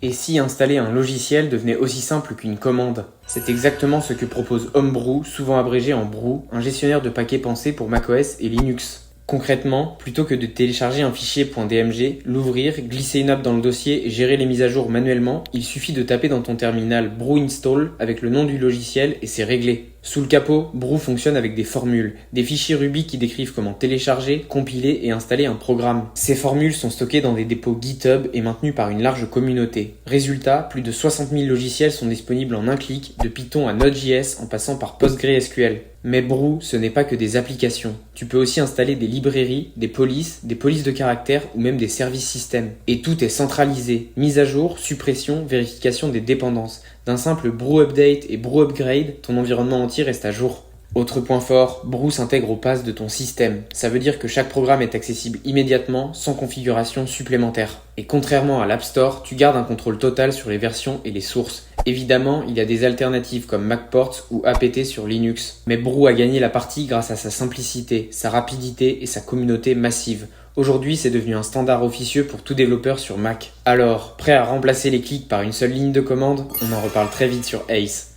Et si installer un logiciel devenait aussi simple qu'une commande? C'est exactement ce que propose Homebrew, souvent abrégé en Brew, un gestionnaire de paquets pensé pour macOS et Linux. Concrètement, plutôt que de télécharger un fichier .dmg, l'ouvrir, glisser une app dans le dossier et gérer les mises à jour manuellement, il suffit de taper dans ton terminal Brew install avec le nom du logiciel et c'est réglé. Sous le capot, Brew fonctionne avec des formules, des fichiers Ruby qui décrivent comment télécharger, compiler et installer un programme. Ces formules sont stockées dans des dépôts GitHub et maintenues par une large communauté. Résultat, plus de 60 000 logiciels sont disponibles en un clic, de Python à Node.js en passant par PostgreSQL. Mais Brew, ce n'est pas que des applications. Tu peux aussi installer des librairies, des polices de caractères ou même des services système. Et tout est centralisé. Mise à jour, suppression, vérification des dépendances. D'un simple Brew Update et Brew Upgrade, ton environnement entier reste à jour. Autre point fort, Brew s'intègre au PAS de ton système. Ça veut dire que chaque programme est accessible immédiatement, sans configuration supplémentaire. Et contrairement à l'App Store, tu gardes un contrôle total sur les versions et les sources. Évidemment, il y a des alternatives comme MacPorts ou apt sur Linux. Mais Brew a gagné la partie grâce à sa simplicité, sa rapidité et sa communauté massive. Aujourd'hui, c'est devenu un standard officieux pour tout développeur sur Mac. Alors, prêt à remplacer les clics par une seule ligne de commande? On en reparle très vite sur Ace.